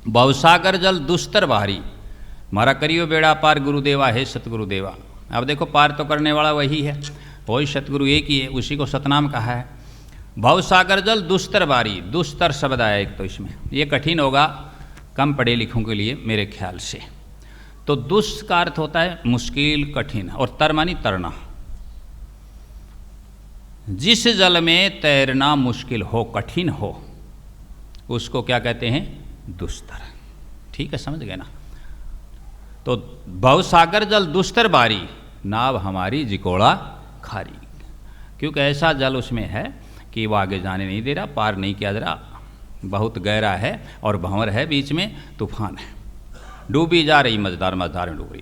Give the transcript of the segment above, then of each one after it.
भवसागर जल दुस्तर भारी, मारा करियो बेड़ा पार गुरुदेवा है सतगुरुदेवा। अब देखो पार तो करने वाला वही है, वही सतगुरु एक ही है, उसी को सतनाम कहा है। भवसागर जल दुस्तर भारी, दुस्तर शब्द आया एक तो इसमें, ये कठिन होगा कम पढ़े लिखों के लिए मेरे ख्याल से। तो दुष्ट का अर्थ होता है मुश्किल कठिन, और तर मानी तरना। जिस जल में तैरना मुश्किल हो कठिन हो उसको क्या कहते हैं? दुस्तर। ठीक है, समझ गए ना। तो भवसागर जल दुस्तर बारी, नाव हमारी जिकोड़ा खारी, क्योंकि ऐसा जल उसमें है कि वो आगे जाने नहीं दे रहा, पार नहीं किया जा रहा, बहुत गहरा है और भंवर है, बीच में तूफान है, डूबी जा रही मझधार मझधार में डूब रही,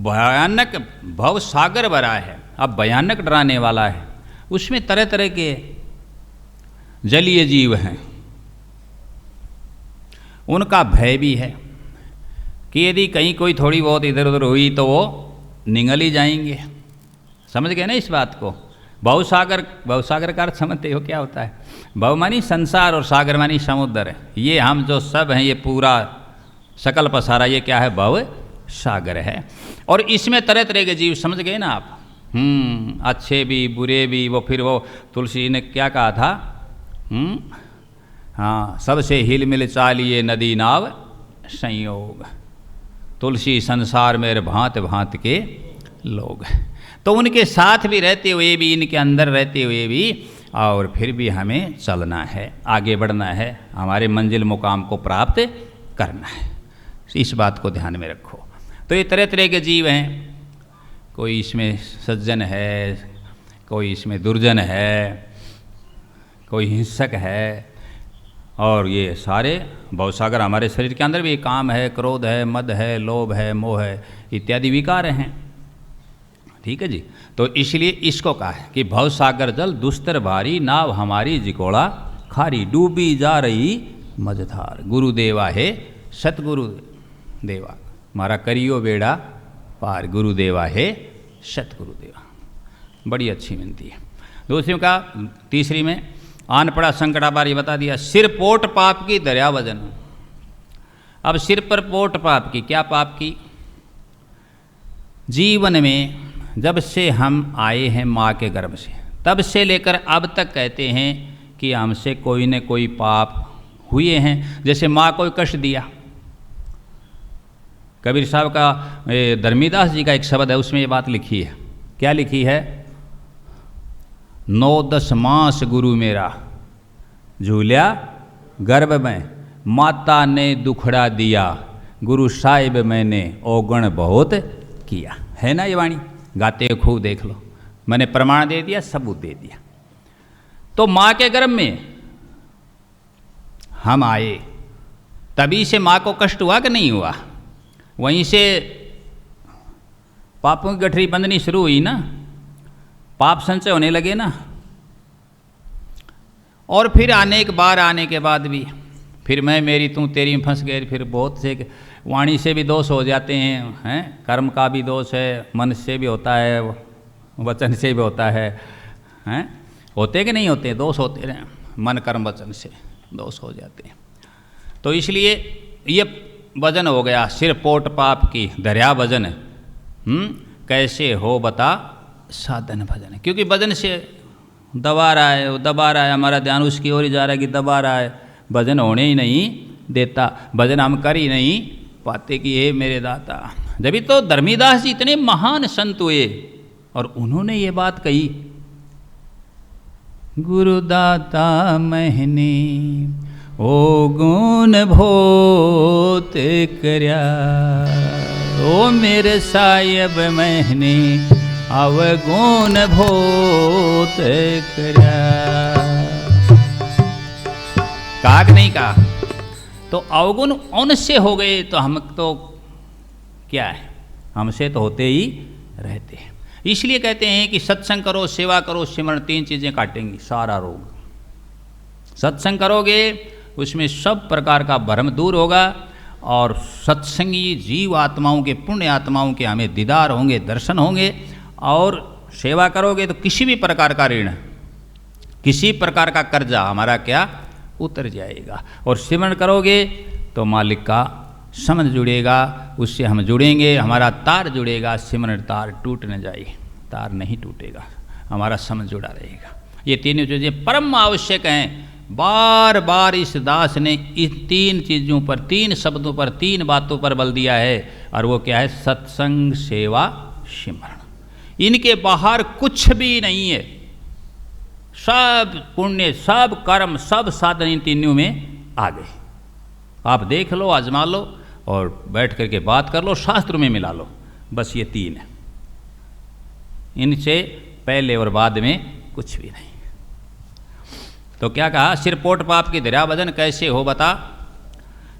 भयानक भव सागर भरा है। अब भयानक डराने वाला है, उसमें तरह तरह के जलीय जीव हैं, उनका भय भी है कि यदि कहीं कोई थोड़ी बहुत इधर उधर हुई तो वो निगल ही जाएंगे। समझ गए ना इस बात को? भवसागर, भवसागर का अर्थ समझते हो क्या होता है? भव मानी संसार और सागर मानी समुद्र है। ये हम जो सब हैं, ये पूरा सकल पसारा, ये क्या है? भव सागर है। और इसमें तरह तरह के जीव, समझ गए ना आप? अच्छे भी बुरे भी। वो फिर वो तुलसी ने क्या कहा था? हाँ, सबसे हिल मिल चालिए नदी नाव संयोग, तुलसी संसार में भांत भांत के लोग। तो उनके साथ भी रहते हुए भी, इनके अंदर रहते हुए भी, और फिर भी हमें चलना है, आगे बढ़ना है, हमारे मंजिल मुकाम को प्राप्त करना है। इस बात को ध्यान में रखो। तो ये तरह तरह के जीव हैं, कोई इसमें सज्जन है, कोई इसमें दुर्जन है, कोई हिंसक है, और ये सारे भवसागर हमारे शरीर के अंदर भी काम है, क्रोध है, मद है, लोभ है, मोह है, इत्यादि विकार हैं। ठीक है जी। तो इसलिए इसको कहा है कि भवसागर जल दुस्तर भारी, नाव हमारी जिकोड़ा खारी, डूबी जा रही मझधार, गुरुदेवा है सतगुरु देवा, मारा करियो बेड़ा पार, गुरुदेवा है सतगुरुदेवा। बड़ी अच्छी विनती है। दूसरी का, तीसरी में आन पड़ा संकटा बार, ये बता दिया, सिर पोट पाप की दरिया वजन। अब सिर पर पोट पाप की, क्या पाप की? जीवन में जब से हम आए हैं माँ के गर्भ से, तब से लेकर अब तक कहते हैं कि हमसे कोई न कोई पाप हुए हैं। जैसे माँ को कष्ट दिया, कबीर साहब का, धर्मीदास जी का एक शब्द है, उसमें ये बात लिखी है। क्या लिखी है? 9-10 मास गुरु मेरा झूलिया गर्भ में, माता ने दुखड़ा दिया, गुरु साहिब मैंने ओगण बहुत किया। है ना ये वाणी? गाते खूब देख लो, मैंने प्रमाण दे दिया, सबूत दे दिया। तो माँ के गर्भ में हम आए, तभी से माँ को कष्ट हुआ कि नहीं हुआ? वहीं से पापों की गठरी बंधनी शुरू हुई ना, पाप संचय होने लगे ना। और फिर अनेक बार आने के बाद भी फिर मैं मेरी तू तेरी में फंस गए, फिर बहुत से वाणी से भी दोष हो जाते हैं, कर्म का भी दोष है, मन से भी होता है, वचन से भी होता है, होते कि नहीं होते? दोष होते रहे, मन कर्म वचन से दोष हो जाते हैं। तो इसलिए ये वजन हो गया, सिर पोट पाप की दरिया वजन। कैसे हो बता साधन भजन, क्योंकि भजन से दबा रहा है, वो दबा रहा है, हमारा ध्यान उसकी ओर ही जा रहा है कि दबा रहा है, भजन होने ही नहीं देता, भजन हम कर ही नहीं पाते कि हे मेरे दाता। जब तो धर्मीदास जी इतने महान संत हुए और उन्होंने ये बात कही, गुरुदाता मैंने ओ गुण भोत करया, ओ मेरे साहिब मैंने अवगुण भोत करया। कहा कि नहीं कहा? तो अवगुण उनसे हो गए तो हम तो क्या है, हमसे तो होते ही रहते हैं। इसलिए कहते हैं कि सत्संग करो, सेवा करो, सिमरण, 3 चीज़ें काटेंगी सारा रोग। सत्संग करोगे उसमें सब प्रकार का भ्रम दूर होगा, और सत्संगी जीव आत्माओं के, पुण्य आत्माओं के हमें दीदार होंगे, दर्शन होंगे। और सेवा करोगे तो किसी भी प्रकार का ऋण, किसी प्रकार का कर्जा हमारा क्या उतर जाएगा। और सिमरण करोगे तो मालिक का समझ जुड़ेगा, उससे हम जुड़ेंगे, हमारा तार जुड़ेगा, सिमरन तार टूट न जाए, तार नहीं टूटेगा, हमारा समझ जुड़ा रहेगा। ये तीनों चीज़ें परम आवश्यक हैं। बार बार इस दास ने इस तीन चीज़ों पर, तीन शब्दों पर, तीन बातों पर बल दिया है, और वो क्या है? सत्संग, सेवा, सिमरण। इनके बाहर कुछ भी नहीं है। सब पुण्य, सब कर्म, सब साधन इन तीनों में आ गए। आप देख लो, आजमा लो, और बैठ करके बात कर लो, शास्त्र में मिला लो, बस ये तीन है। इनसे पहले और बाद में कुछ भी नहीं। तो क्या कहा? सिर पोट पाप की धरा भजन कैसे हो बता,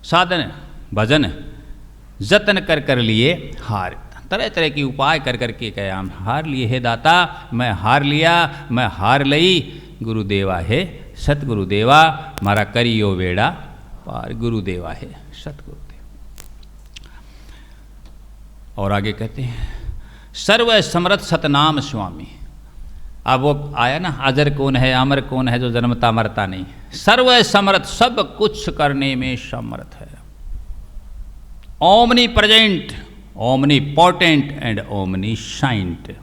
साधन भजन जतन कर कर लिए हार। तरह तरह की उपाय कर करके कहे हम हार लिए है दाता, मैं हार लिया, मैं हार लई, गुरुदेवा है सतगुरुदेवा, मारा करियो बेड़ा पार, गुरुदेवा है सतगुरुदेव। और आगे कहते हैं सर्व समर्थ सतनाम स्वामी। अब वो आया ना, अजर कौन है, अमर कौन है, जो जन्मता मरता नहीं। सर्व समर्थ, सब कुछ करने में समर्थ है। Omnipresent, omnipotent and omniscient,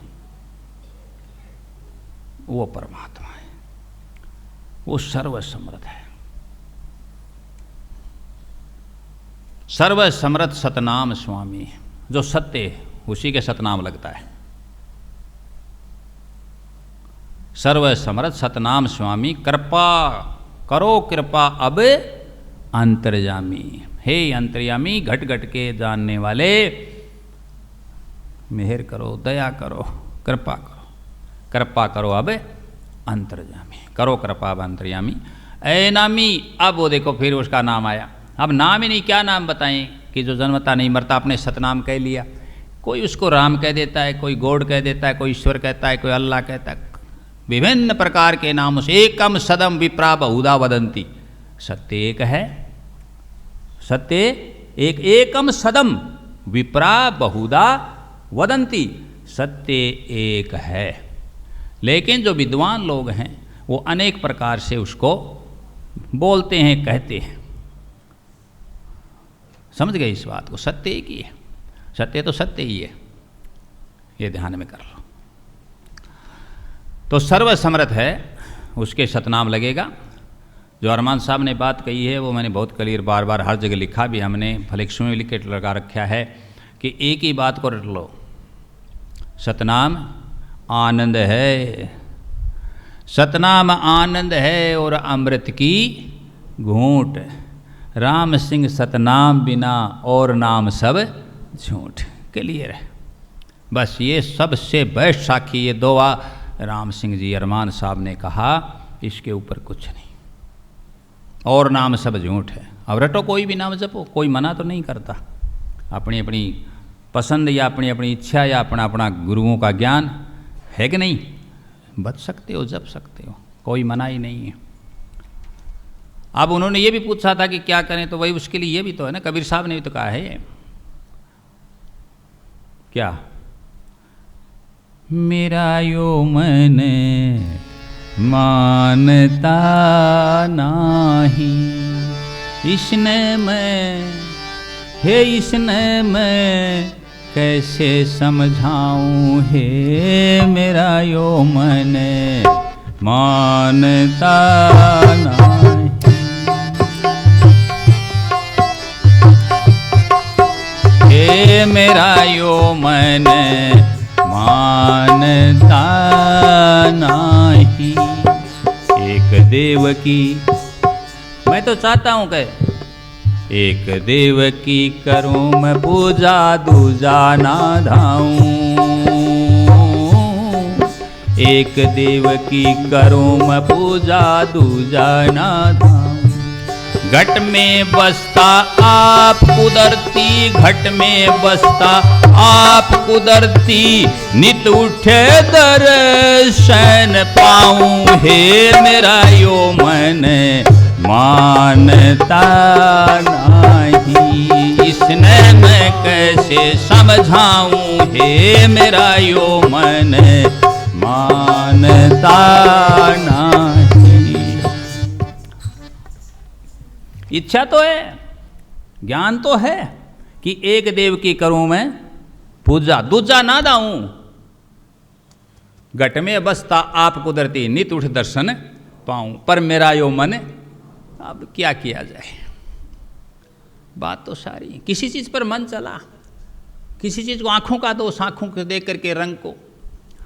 वो परमात्मा है, वो सर्व समर्थ है। सर्व समर्थ सतनाम स्वामी, जो सत्य है उसी के सतनाम लगता है। सर्व समर्थ सतनाम स्वामी, कृपा करो कृपा अब अंतर्यामी। हे अंतर्यामी, घट घट के जानने वाले, मेहर करो, दया करो, कृपा करो, कृपा करो अब अंतर्यामी, करो कृपा अब अंतर्यामी। ऐ नामी, अब वो देखो फिर उसका नाम आया। अब नाम ही नहीं, क्या नाम बताएं कि जो जन्मता नहीं मरता, आपने सतनाम कह लिया। कोई उसको राम कह देता है, कोई गॉड कह देता है, कोई ईश्वर कहता है, कोई अल्लाह कहता है, विभिन्न प्रकार के नामों से। एकम सदम विप्रा बहुधा वदंती, सत्य एक है, सत्य एक, एकम सदम विप्रा बहुधा वदंती, सत्य एक है। लेकिन जो विद्वान लोग हैं वो अनेक प्रकार से उसको बोलते हैं, कहते हैं। समझ गए इस बात को? सत्य एक ही है, सत्य तो सत्य ही है, ये ध्यान में कर लो। तो सर्व समर्थ है, उसके सतनाम लगेगा। जो अरमान साहब ने बात कही है वो मैंने बहुत क्लियर, बार बार हर जगह लिखा भी हमने, फ्लेक्सों में लिख के लगा रखा है कि एक ही बात को रट लो, सतनाम आनंद है, सतनाम आनंद है और अमृत की घूंट। राम सिंह सतनाम बिना और नाम सब झूठ। क्लियर है? बस ये सबसे बेस्ट साखी ये दोआ राम सिंह जी अरमान साहब ने कहा, इसके ऊपर कुछ नहीं, और नाम सब झूठ है। अब रटो, कोई भी नाम जपो, कोई मना तो नहीं करता। अपनी अपनी पसंद या अपनी अपनी इच्छा या अपना अपना गुरुओं का ज्ञान है कि नहीं, बच सकते हो, जप सकते हो, कोई मना ही नहीं है। अब उन्होंने ये भी पूछा था कि क्या करें, तो वही उसके लिए ये भी तो है ना, कबीर साहब ने भी तो कहा है क्या, मेरा यो मन मानता नाही, इसने मैं, हे इसने मैं कैसे समझाऊं, हे मेरा यो मन मानता नाही। हे मेरा यो मन मानता नाही। एक देव की, मैं तो चाहता हूँ कि एक देव की करूँ मैं पूजा, दूजा ना धाऊं। एक देव की करूँ मैं पूजा, दूजा ना धाऊं। घट में बसता आप कुदरती, घट में बसता आप कुदरती, नित उठे दर्शन पाऊं, हे मेरा यो मन मानता नहीं, इसने मैं कैसे समझाऊं, हे मेरा यो मन मानता नहीं। इच्छा तो है, ज्ञान तो है कि एक देव की करूं मैं पूजा, दूजा ना दाऊं। घट में बसता आप कुदरती, नित उठ दर्शन पाऊं। पर मेरा यो मन, अब क्या किया जाए। बात तो सारी, किसी चीज पर मन चला, किसी चीज को आंखों का दोष, आंखों को देख करके रंग को,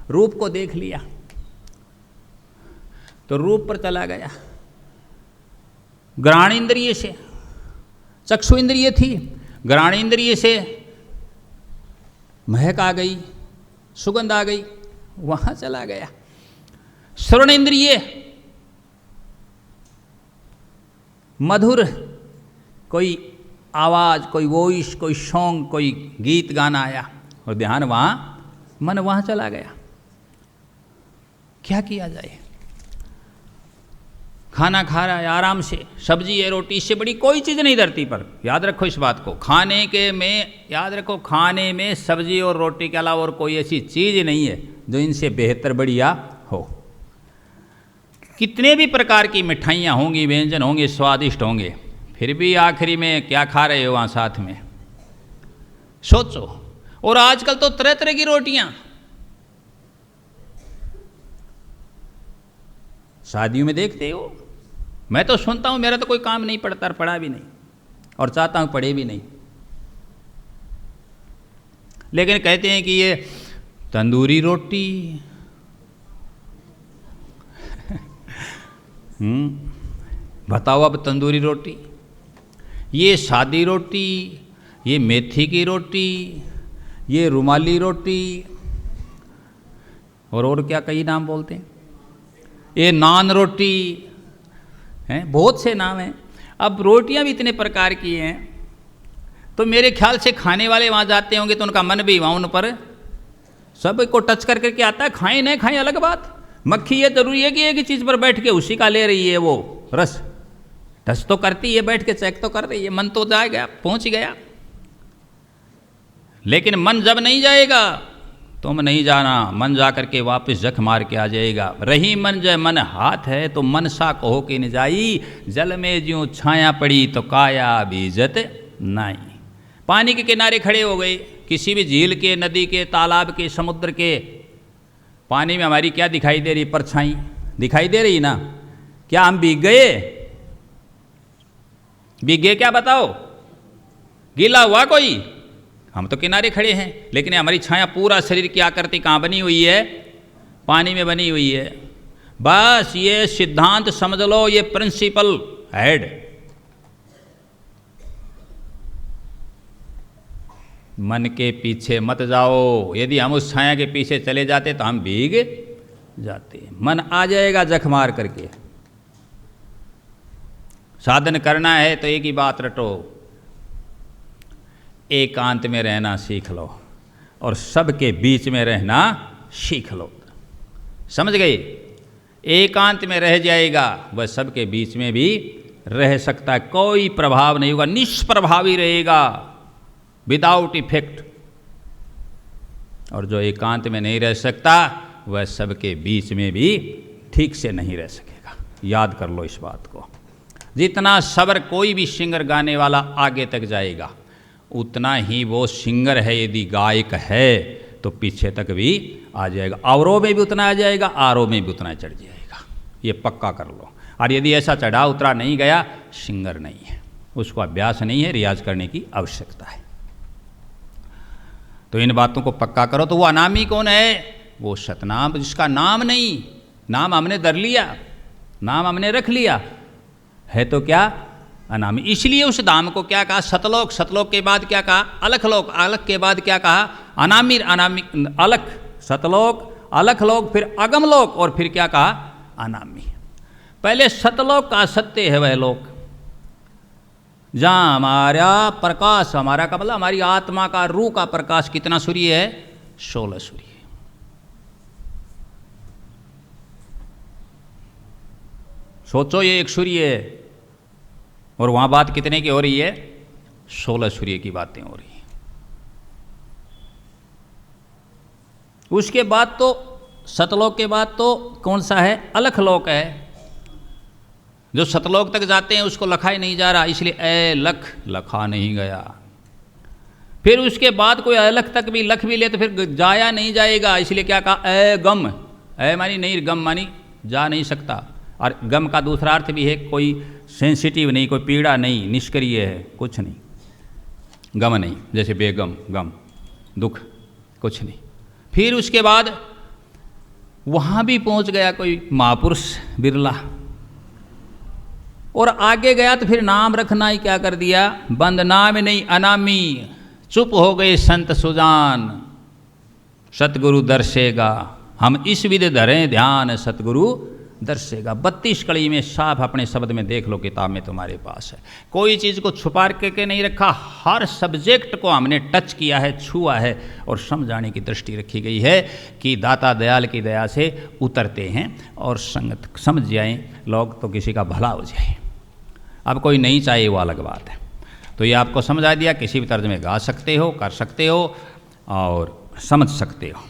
रूप को देख लिया तो रूप पर चला गया। घ्राण इंद्रिय से, चक्षु इंद्रिय थी, घ्राण इंद्रिय से महक आ गई, सुगंध आ गई, वहां चला गया। श्रवण इंद्रिय, मधुर कोई आवाज, कोई वॉइस, कोई सॉन्ग, कोई गीत गाना आया और ध्यान वहां, मन वहां चला गया। क्या किया जाए। खाना खा रहा है आराम से, सब्जी है, रोटी, इससे बड़ी कोई चीज़ नहीं धरती पर। याद रखो इस बात को, खाने के में याद रखो, खाने में सब्जी और रोटी के अलावा और कोई ऐसी चीज़ नहीं है जो इनसे बेहतर बढ़िया हो। कितने भी प्रकार की मिठाइयाँ होंगी, व्यंजन होंगे, स्वादिष्ट होंगे, फिर भी आखिरी में क्या खा रहे हो वहाँ साथ में, सोचो। और आजकल तो तरह तरह की रोटियाँ, शादियों में देखते हो, मैं तो सुनता हूँ, मेरा तो कोई काम नहीं पड़ता, पढ़ा भी नहीं और चाहता हूँ पढ़े भी नहीं, लेकिन कहते हैं कि ये तंदूरी रोटी बताओ अब, तंदूरी रोटी, ये सादी रोटी, ये मेथी की रोटी, ये रुमाली रोटी, और क्या कई नाम बोलते हैं, ये नान रोटी हैं, बहुत से नाम हैं। अब रोटियां भी इतने प्रकार की हैं, तो मेरे ख्याल से खाने वाले वहाँ जाते होंगे तो उनका मन भी वहाँ उन पर सब को टच कर करके आता है। खाएं नहीं खाएं अलग बात, मक्खी ये जरूरी है कि एक ही चीज़ पर बैठ के उसी का ले रही है, वो रस टच तो करती है, बैठ के चेक तो कर रही है, मन तो जाएगा, पहुँच गया। लेकिन मन जब नहीं जाएगा, तुम नहीं जाना, मन जा करके वापस जख मार के आ जाएगा। रही मन जय मन हाथ है, तो मनसा कहो कि न जाई, जल में ज्यों छाया पड़ी तो काया बीजत नहीं। पानी के किनारे खड़े हो गए, किसी भी झील के, नदी के, तालाब के, समुद्र के पानी में हमारी क्या दिखाई दे रही, परछाई दिखाई दे रही ना। क्या हम भीग गए? भीग गए क्या बताओ? गीला हुआ कोई? हम तो किनारे खड़े हैं, लेकिन हमारी छाया पूरा शरीर की आकृति कहाँ बनी हुई है? पानी में बनी हुई है। बस ये सिद्धांत समझ लो, ये प्रिंसिपल हेड। मन के पीछे मत जाओ। यदि हम उस छाया के पीछे चले जाते तो हम भीग जाते। मन आ जाएगा जख मार करके। साधन करना है तो एक ही बात रटो, एकांत में रहना सीख लो और सबके बीच में रहना सीख लो। समझ गए? एकांत में रह जाएगा, वह सबके बीच में भी रह सकता है, कोई प्रभाव नहीं होगा, निष्प्रभावी रहेगा, विदाउट इफेक्ट। और जो एकांत में नहीं रह सकता वह सबके बीच में भी ठीक से नहीं रह सकेगा। याद कर लो इस बात को। जितना सब्र कोई भी सिंगर गाने वाला आगे तक जाएगा, उतना ही वो सिंगर है, यदि गायक है तो पीछे तक भी आ जाएगा। आवरों में भी उतना आ जाएगा, आरों में भी उतना चढ़ जाएगा। ये पक्का कर लो। और यदि ऐसा चढ़ा उतरा नहीं गया, सिंगर नहीं है, उसको अभ्यास नहीं है, रियाज करने की आवश्यकता है। तो इन बातों को पक्का करो। तो वो अनामी कौन है? वो सतनाम, जिसका नाम नहीं, नाम हमने धर लिया, नाम हमने रख लिया है, तो क्या? अनामी। इसलिए उस धाम को क्या कहा? सतलोक। सतलोक के बाद क्या कहा? अलखलोक। अलख के बाद क्या कहा? अनामी। अनामी, अलख, सतलोक, अलखलोक, फिर अगमलोक, और फिर क्या कहा? अनामी। पहले सतलोक का सत्य है वह लोक जहाँ हमारा प्रकाश, हमारा का मतलब हमारी आत्मा का, रूह का प्रकाश कितना सूर्य है? 16 सूर्य। सोचो ये एक सूर्य है और वहां बात कितने की हो रही है? 16 सूर्य की बातें हो रही है। उसके बाद तो सतलोक के बाद तो कौन सा है? अलखलोक है, जो सतलोक तक जाते हैं उसको लखा ही नहीं जा रहा, इसलिए ए लख लखा नहीं गया। फिर उसके बाद कोई अलख तक भी लख भी ले तो फिर जाया नहीं जाएगा, इसलिए क्या कहा ए गम, ए मानी नहीं, गम मानी जा नहीं सकता। और गम का दूसरा अर्थ भी है कोई सेंसिटिव नहीं, कोई पीड़ा नहीं, निष्क्रिय है, कुछ नहीं, गम नहीं, जैसे बेगम गम दुख कुछ नहीं। फिर उसके बाद वहाँ भी पहुँच गया कोई महापुरुष बिरला, और आगे गया तो फिर नाम रखना ही क्या कर दिया, बंद नाम नहीं अनामी, चुप हो गए संत सुजान, सतगुरु दर्शेगा, हम इस विध धरें ध्यान, सतगुरु दर्शेगा। 32 कड़ी में साफ अपने शब्द में देख लो, किताब में तुम्हारे पास है, कोई चीज़ को छुपा के नहीं रखा, हर सब्जेक्ट को हमने टच किया है, छुआ है, और समझाने की दृष्टि रखी गई है कि दाता दयाल की दया से उतरते हैं और संगत समझ जाएं लोग तो किसी का भला हो जाए। अब कोई नहीं चाहे वो अलग बात है। तो ये आपको समझा दिया, किसी भी तर्ज में गा सकते हो, कर सकते हो और समझ सकते हो।